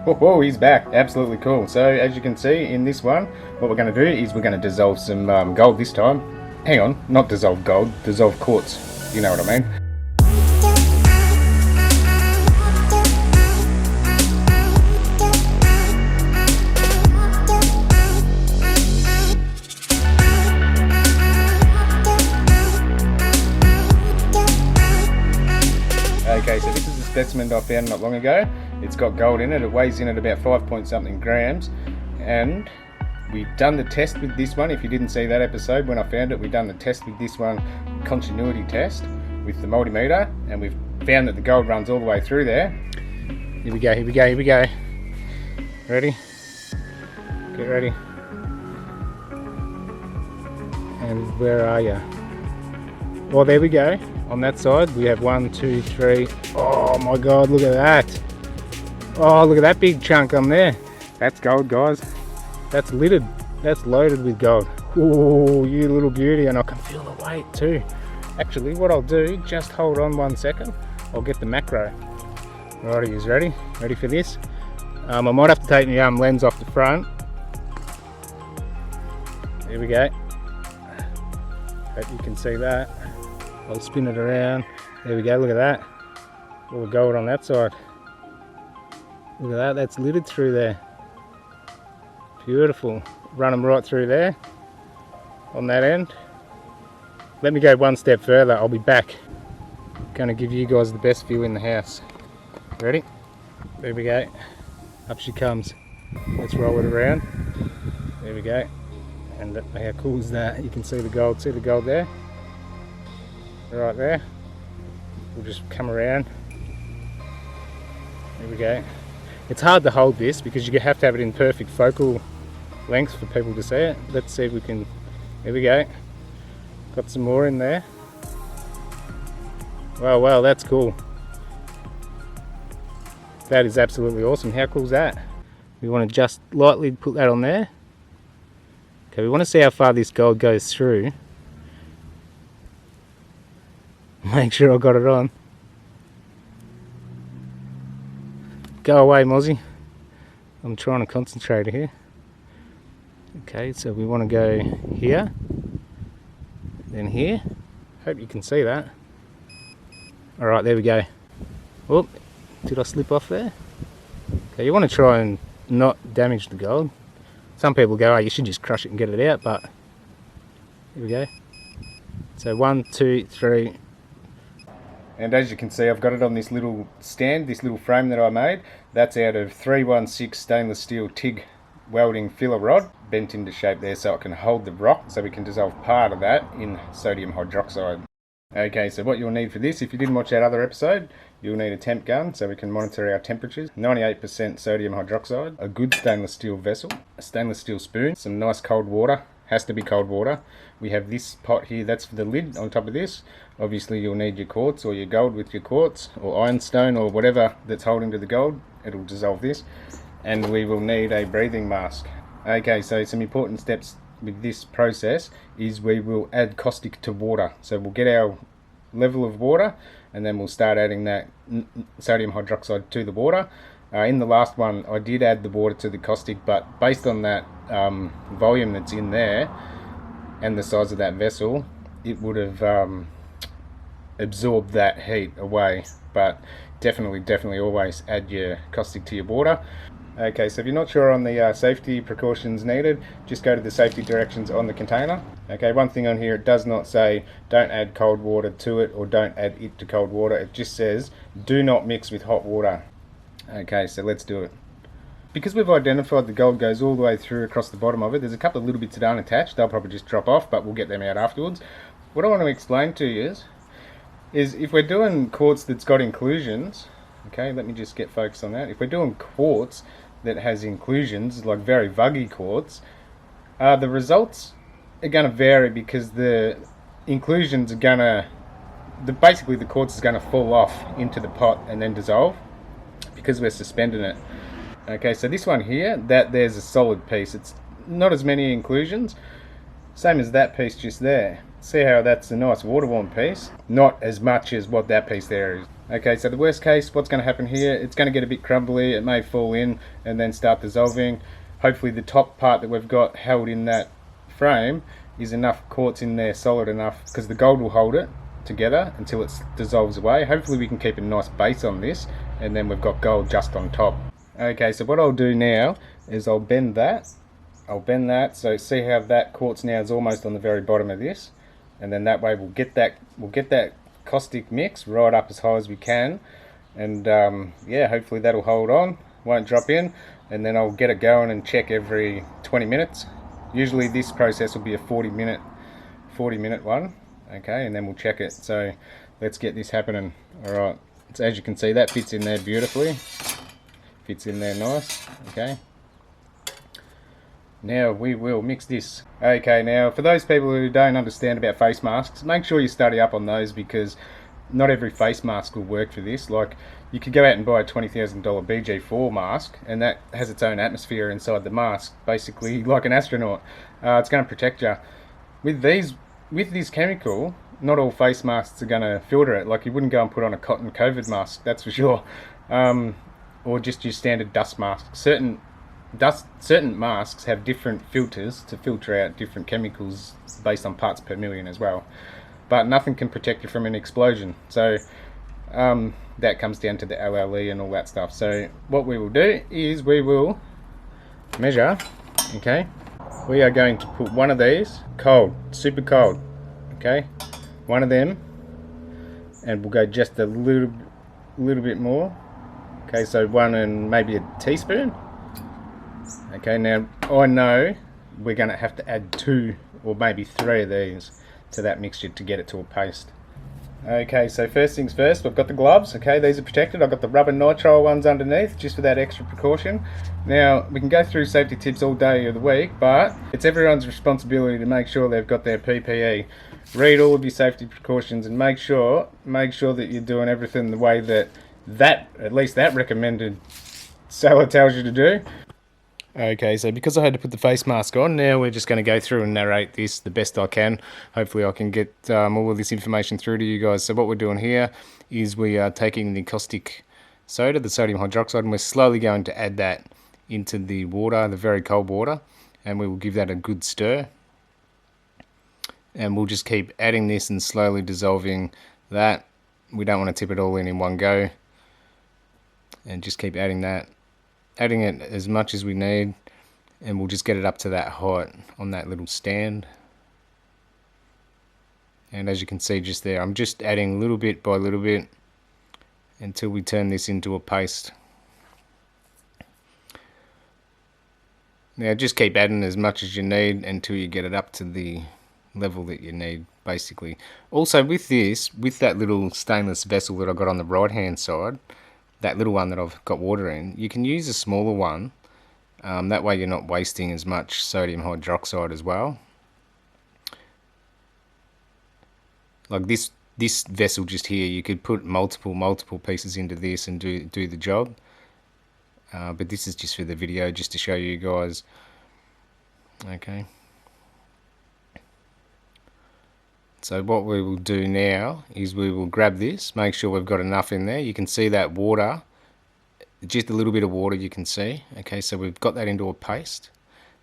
Oh, he's back. Absolutely cool. So as you can see in this one, what we're going to do is we're going to dissolve some gold this time. Hang on, not dissolve gold, dissolve quartz. You know what I mean. Okay, so this is a specimen I found not long ago. It's got gold in it. It weighs in at about 5-point-something grams, and we've done the test with this one. If you didn't see that episode when I found it, we've done the test with this one, continuity test with the multimeter, and we've found that the gold runs all the way through there. Here we go, here we go, here we go. Ready? Get ready. And where are you? Well, there we go. On that side we have 1, 2, 3. Oh my god, look at that. Oh, look at that big chunk on there. That's gold, guys. That's lidded. That's loaded with gold. Oh, you little beauty. And I can feel the weight too. Actually, what I'll do, just hold on 1 second. I'll get the macro. Alrighty, you ready? Ready for this? I might have to take the lens off the front. Here we go. Hope you can see that. I'll spin it around. There we go, look at that. All the gold on that side. Look at that, that's lidded through there. Beautiful. Run them right through there on that end. Let me go one step further, I'll be back. Gonna give you guys the best view in the house. Ready? There we go. Up she comes. Let's roll it around. There we go. And how cool is that? You can see the gold. See the gold there? Right there. We'll just come around. There we go. It's hard to hold this because you have to have it in perfect focal length for people to see it. Let's see if we can. There we go. Got some more in there. Wow, wow, that's cool. That is absolutely awesome. How cool is that? We want to just lightly put that on there. Okay, we want to see how far this gold goes through. Make sure I got it on. Go away, Mozzie. I'm trying to concentrate here. Okay, so we want to go here, then here. Hope you can see that. Alright, there we go. Oh, did I slip off there? Okay, you want to try and not damage the gold. Some people go, oh, you should just crush it and get it out, but here we go. So 1, 2, 3. And as you can see, I've got it on this little stand, this little frame that I made. That's out of 316 stainless steel TIG welding filler rod, bent into shape there so it can hold the rock, so we can dissolve part of that in sodium hydroxide. Okay, so what you'll need for this, if you didn't watch that other episode, you'll need a temp gun so we can monitor our temperatures, 98% sodium hydroxide, a good stainless steel vessel, a stainless steel spoon, some nice cold water. Has to be cold water. We have this pot here, that's for the lid on top of this. Obviously you'll need your quartz or your gold with your quartz, or ironstone or whatever that's holding to the gold. It'll dissolve this. And we will need a breathing mask. Okay, so some important steps with this process is we will add caustic to water. So we'll get our level of water and then we'll start adding that sodium hydroxide to the water. In the last one I did add the water to the caustic, but based on that volume that's in there and the size of that vessel, it would have absorbed that heat away. But definitely always add your caustic to your water. Okay, so if you're not sure on the safety precautions needed, just go to the safety directions on the container. Okay, one thing on here, it does not say don't add cold water to it or don't add it to cold water. It just says do not mix with hot water. Okay, so let's do it. Because we've identified the gold goes all the way through across the bottom of it, there's a couple of little bits that aren't attached. They'll probably just drop off, but we'll get them out afterwards. What I want to explain to you is if we're doing quartz that's got inclusions, okay, let me just get focused on that. If we're doing quartz that has inclusions, like very vuggy quartz, the results are going to vary because the inclusions are going to, basically the quartz is going to fall off into the pot and then dissolve because we're suspending it. Okay, so this one here, there's a solid piece. It's not as many inclusions, same as that piece just there. See how that's a nice water-worn piece? Not as much as what that piece there is. Okay, so the worst case, what's going to happen here, it's going to get a bit crumbly, it may fall in and then start dissolving. Hopefully the top part that we've got held in that frame is enough quartz in there, solid enough, because the gold will hold it together until it dissolves away. Hopefully we can keep a nice base on this, and then we've got gold just on top. Okay, so what I'll do now is I'll bend that, so see how that quartz now is almost on the very bottom of this, and then that way we'll get that caustic mix right up as high as we can, and yeah, hopefully that'll hold on, won't drop in, and then I'll get it going and check every 20 minutes. Usually this process will be a 40 minute one, okay, and then we'll check it. So let's get this happening. Alright, so as you can see, that fits in there beautifully, fits in there nice. Okay, now we will mix this. Okay, now for those people who don't understand about face masks, make sure you study up on those, because not every face mask will work for this. Like, you could go out and buy a $20,000 BG4 mask, and that has its own atmosphere inside the mask, basically like an astronaut. It's going to protect you. With this chemical, not all face masks are going to filter it. Like, you wouldn't go and put on a cotton COVID mask, that's for sure, or just your standard dust mask. Certain masks have different filters to filter out different chemicals based on parts per million as well, but nothing can protect you from an explosion. So that comes down to the LLE and all that stuff. So what we will do is we will measure. Okay, we are going to put one of these cold, super cold, okay, one of them, and we'll go just a little bit more. Okay, so one and maybe a teaspoon. Okay, now I know we're going to have to add 2 or maybe 3 of these to that mixture to get it to a paste. Okay, so first things first, we've got the gloves. Okay, these are protected. I've got the rubber nitrile ones underneath, just for that extra precaution. Now, we can go through safety tips all day of the week, but it's everyone's responsibility to make sure they've got their PPE. Read all of your safety precautions and make sure that you're doing everything the way that at least that recommended seller tells you to do. Okay, so because I had to put the face mask on, now we're just going to go through and narrate this the best I can. Hopefully I can get all of this information through to you guys. So what we're doing here is we are taking the caustic soda, the sodium hydroxide, and we're slowly going to add that into the water, the very cold water, and we will give that a good stir. And we'll just keep adding this and slowly dissolving that. We don't want to tip it all in one go. And just keep adding that. Adding it as much as we need, and we'll just get it up to that height on that little stand. And as you can see just there, I'm just adding little bit by little bit until we turn this into a paste. Now just keep adding as much as you need until you get it up to the level that you need, basically. Also with this, with that little stainless vessel that I got on the right hand side, that little one that I've got water in, you can use a smaller one. That way you're not wasting as much sodium hydroxide as well. Like this vessel just here, you could put multiple pieces into this and do the job. But this is just for the video, just to show you guys. Okay. So what we will do now is we will grab this, make sure we've got enough in there. You can see that water, just a little bit of water you can see. Okay, so we've got that into a paste.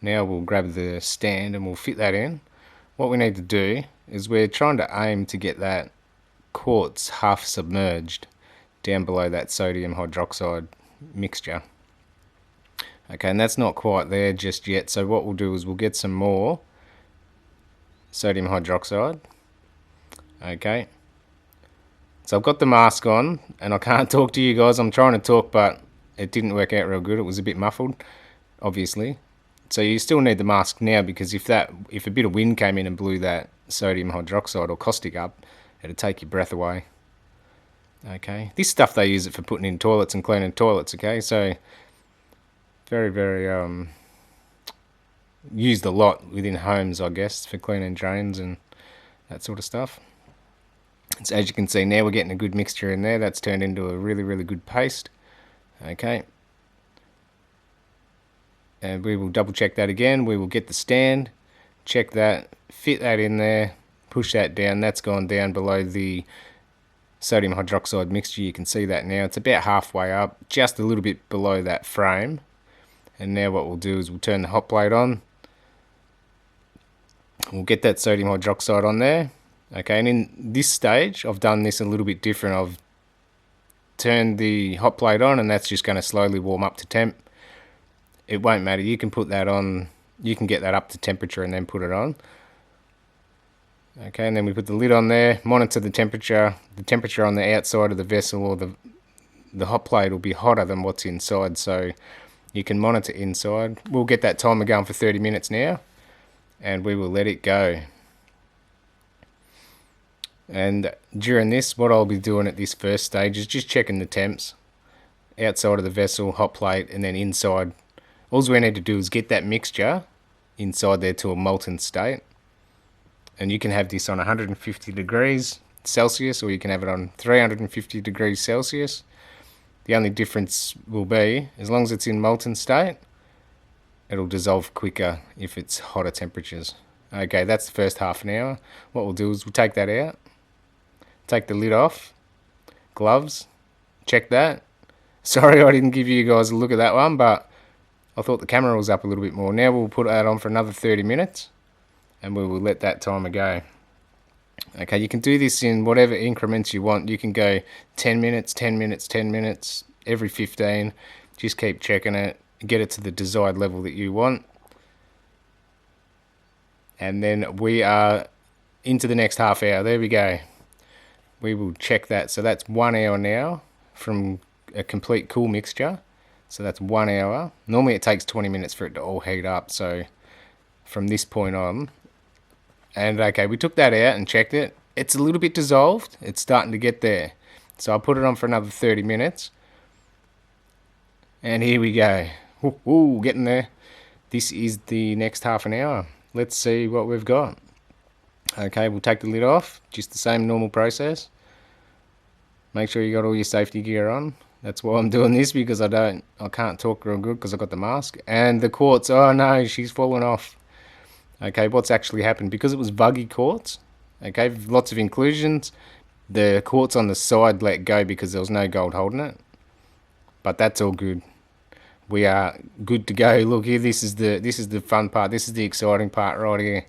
Now we'll grab the stand and we'll fit that in. What we need to do is we're trying to aim to get that quartz half submerged down below that sodium hydroxide mixture. Okay, and that's not quite there just yet. So what we'll do is we'll get some more sodium hydroxide. Okay, so I've got the mask on and I can't talk to you guys. I'm trying to talk, but it didn't work out real good. It was a bit muffled, obviously. So you still need the mask now, because if a bit of wind came in and blew that sodium hydroxide or caustic up, it'd take your breath away. Okay, this stuff they use it for putting in toilets and cleaning toilets. Okay, so very used a lot within homes, I guess, for cleaning drains and that sort of stuff. So as you can see now, we're getting a good mixture in there. That's turned into a really good paste. Okay, and we will double check that again. We will get the stand, check that, fit that in there, push that down. That's gone down below the sodium hydroxide mixture. You can see that now. It's about halfway up, just a little bit below that frame. And now what we'll do is we'll turn the hot plate on. We'll get that sodium hydroxide on there. Okay, and in this stage, I've done this a little bit different. I've turned the hot plate on, and that's just going to slowly warm up to temp. It won't matter. You can put that on. You can get that up to temperature and then put it on. Okay, and then we put the lid on there, monitor the temperature. The temperature on the outside of the vessel or the hot plate will be hotter than what's inside, so you can monitor inside. We'll get that timer going for 30 minutes now, and we will let it go. And during this, what I'll be doing at this first stage is just checking the temps outside of the vessel, hot plate, and then inside. All we need to do is get that mixture inside there to a molten state. And you can have this on 150 degrees Celsius, or you can have it on 350 degrees Celsius. The only difference will be, as long as it's in molten state, it'll dissolve quicker if it's hotter temperatures. Okay, that's the first half an hour. What we'll do is we'll take that out, take the lid off, gloves, check that. Sorry I didn't give you guys a look at that one, but I thought the camera was up a little bit more. Now we'll put that on for another 30 minutes. And we will let that timer go. Okay, you can do this in whatever increments you want. You can go 10 minutes, 10 minutes, 10 minutes, every 15. Just keep checking it, get it to the desired level that you want. And then we are into the next half hour. There we go. We will check that. So that's 1 hour now from a complete cool mixture. So that's 1 hour. Normally it takes 20 minutes for it to all heat up. So from this point on, and okay, we took that out and checked it. It's a little bit dissolved. It's starting to get there. So I'll put it on for another 30 minutes. And here we go. Ooh, getting there. This is the next half an hour. Let's see what we've got. Okay, we'll take the lid off. Just the same normal process. Make sure you got all your safety gear on. That's why I'm doing this, because I can't talk real good because I've got the mask. And the quartz, oh no, she's fallen off. Okay, what's actually happened, because it was buggy quartz, okay, lots of inclusions, the quartz on the side let go because there was no gold holding it, but that's all good. We are good to go. Look here, this is the fun part, this is the exciting part right here.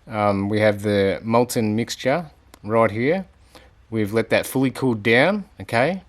We have the molten mixture right here. We've let that fully cool down, okay,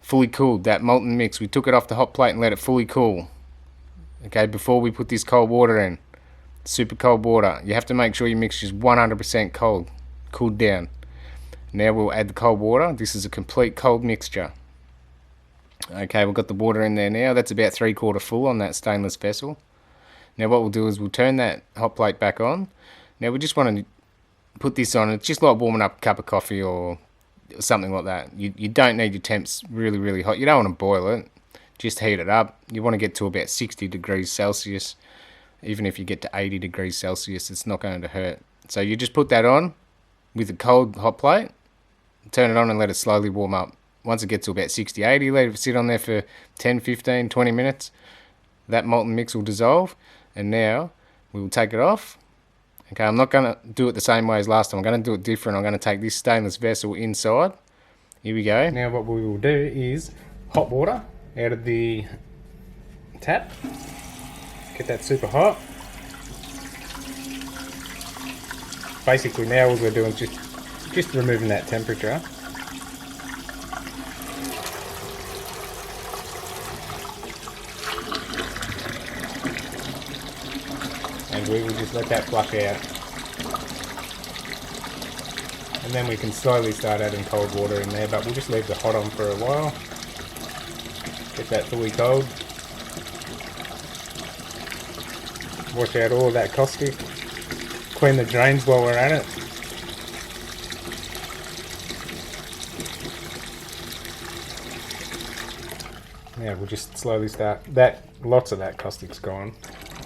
fully cooled, that molten mix. We took it off the hot plate and let it fully cool, okay, before we put this cold water in. Super cold water. You have to make sure your mixture is 100% cold, cooled down. Now we'll add the cold water. This is a complete cold mixture. Okay, we've got the water in there now. That's about 3/4 full on that stainless vessel. Now what we'll do is we'll turn that hot plate back on. Now we just want to put this on. It's just like warming up a cup of coffee or something like that. You don't need your temps really, really hot. You don't want to boil it. Just heat it up. You want to get to about 60 degrees Celsius. Even if you get to 80 degrees Celsius, it's not going to hurt. So you just put that on with a cold hot plate, turn it on and let it slowly warm up. Once it gets to about 60, 80, let it sit on there for 10, 15, 20 minutes. That molten mix will dissolve, and now we will take it off. Okay, I'm not going to do it the same way as last time. I'm going to do it different. I'm going to take this stainless vessel inside. Here we go. Now what we will do is hot water out of the tap. Get that super hot. Basically now all we're doing is just removing that temperature. And we will just let that flush out. And then we can slowly start adding cold water in there, but we'll just leave the hot on for a while. Get that fully cold. Wash out all of that caustic, clean the drains while we're at it. Now we'll just slowly start, lots of that caustic's gone.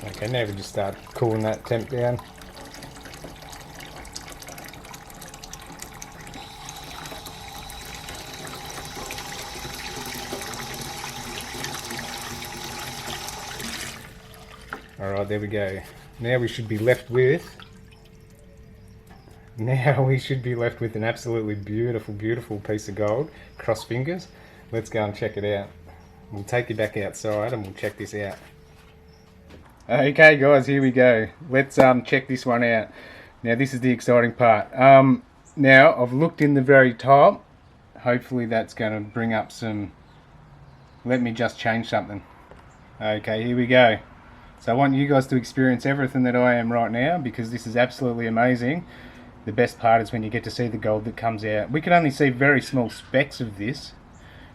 Okay, now we just start cooling that temp down. Alright, there we go. Now we should be left with Now we should be left with an absolutely beautiful, beautiful piece of gold. Cross fingers. Let's go and check it out. We'll take you back outside and we'll check this out. Okay guys, here we go. Let's check this one out. Now this is the exciting part. Now I've looked in the very top. Hopefully that's going to bring up some... Let me just change something. Okay, here we go. So I want you guys to experience everything that I am right now, because this is absolutely amazing. The best part is when you get to see the gold that comes out. We can only see very small specks of this.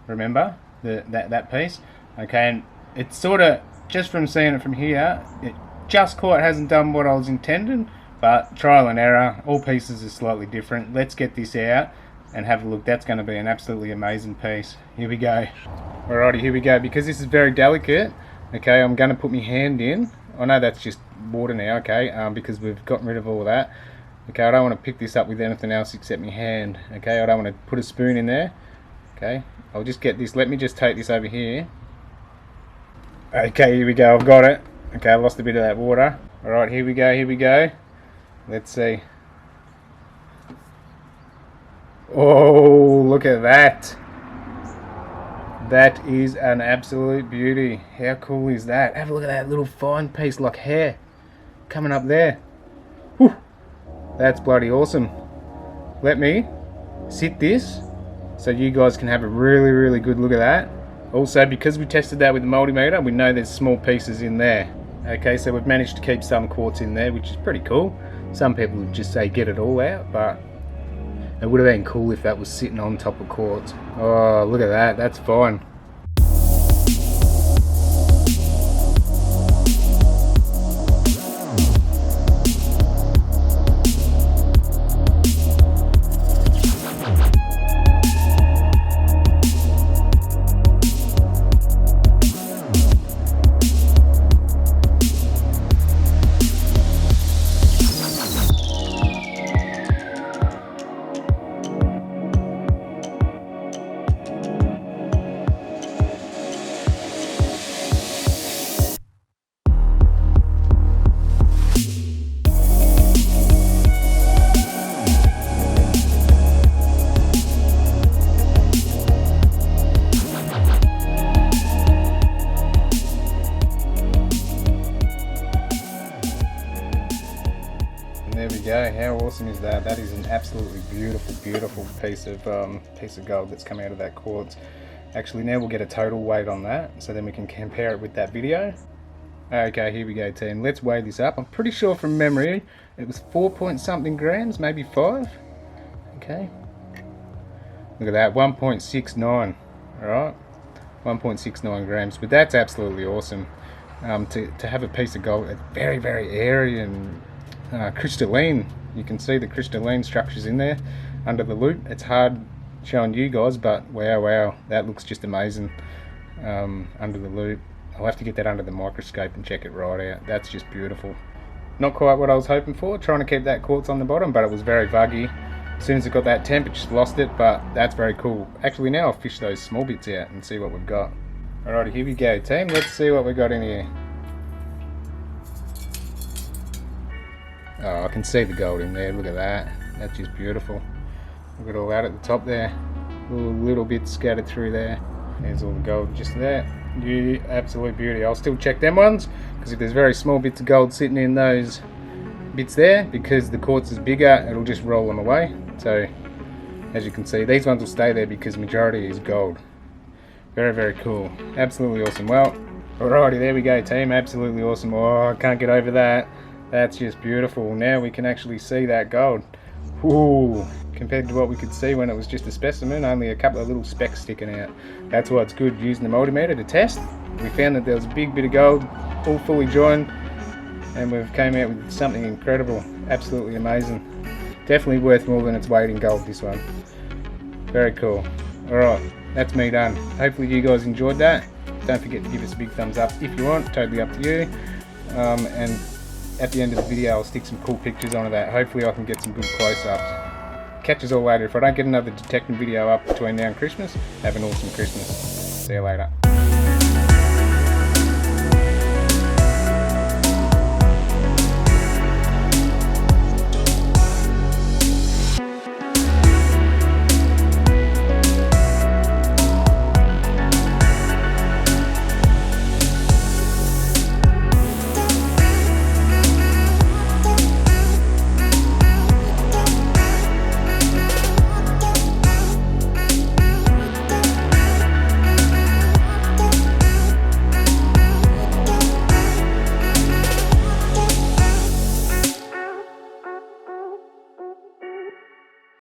Remember that piece? Okay, and it's sort of, just from seeing it from here, it just quite hasn't done what I was intending, but trial and error, all pieces are slightly different. Let's get this out and have a look. That's going to be an absolutely amazing piece. Here we go. Alrighty, here we go. Because this is very delicate, okay, I'm going to put my hand in. I know that's just water now, okay, because we've gotten rid of all of that. Okay, I don't want to pick this up with anything else except my hand. Okay, I don't want to put a spoon in there. Okay, I'll just get this. Let me just take this over here. Okay, here we go. I've got it. Okay, I lost a bit of that water. Alright, here we go, here we go. Let's see. Oh, look at that. That is an absolute beauty. How cool is that? Have a look at that little fine piece like hair coming up there. Whew. That's bloody awesome. Let me sit this so you guys can have a really, really good look at that. Also, because we tested that with the multimeter, we know there's small pieces in there. Okay, so we've managed to keep some quartz in there, which is pretty cool. Some people would just say get it all out, but it would have been cool if that was sitting on top of quartz. Oh, look at that, that's fine. There we go. How awesome is that? That is an absolutely beautiful, beautiful piece of gold that's come out of that quartz. Actually, now we'll get a total weight on that, so then we can compare it with that video. Okay, here we go, team. Let's weigh this up. I'm pretty sure from memory it was 4 point something grams, maybe 5. Okay. Look at that, 1.69. All right, 1.69 grams. But that's absolutely awesome. To have a piece of gold, it's very, very airy and crystalline. You can see the crystalline structures in there under the loop. It's hard showing you guys, but wow, that looks just amazing under the loop. I'll have to get that under the microscope and check it right out. That's just beautiful. Not quite what I was hoping for, trying to keep that quartz on the bottom, but it was very vuggy. As soon as it got that temp, it just lost it, but that's very cool. Actually, now I'll fish those small bits out and see what we've got. Alrighty, here we go, team. Let's see what we've got in here. Oh, I can see the gold in there. Look at that. That's just beautiful. Look at all that at the top there. Little bits scattered through there. There's all the gold just there. Absolute beauty. I'll still check them ones, because if there's very small bits of gold sitting in those bits there, because the quartz is bigger, it'll just roll them away. So as you can see, these ones will stay there because majority is gold. Very, very cool. Absolutely awesome. Well, alrighty, there we go, team. Absolutely awesome. Oh, I can't get over that. That's just beautiful. Now we can actually see that gold. Ooh, compared to what we could see when it was just a specimen, only a couple of little specks sticking out. That's why it's good using the multimeter to test. We found that there was a big bit of gold, all fully joined, and we've came out with something incredible. Absolutely amazing. Definitely worth more than its weight in gold, this one. Very cool. Alright, that's me done. Hopefully you guys enjoyed that. Don't forget to give us a big thumbs up if you want, totally up to you. And at the end of the video I'll stick some cool pictures onto that. Hopefully I can get some good close-ups. Catch us all later. If I don't get another detecting video up between now and Christmas, have an awesome Christmas. See you later.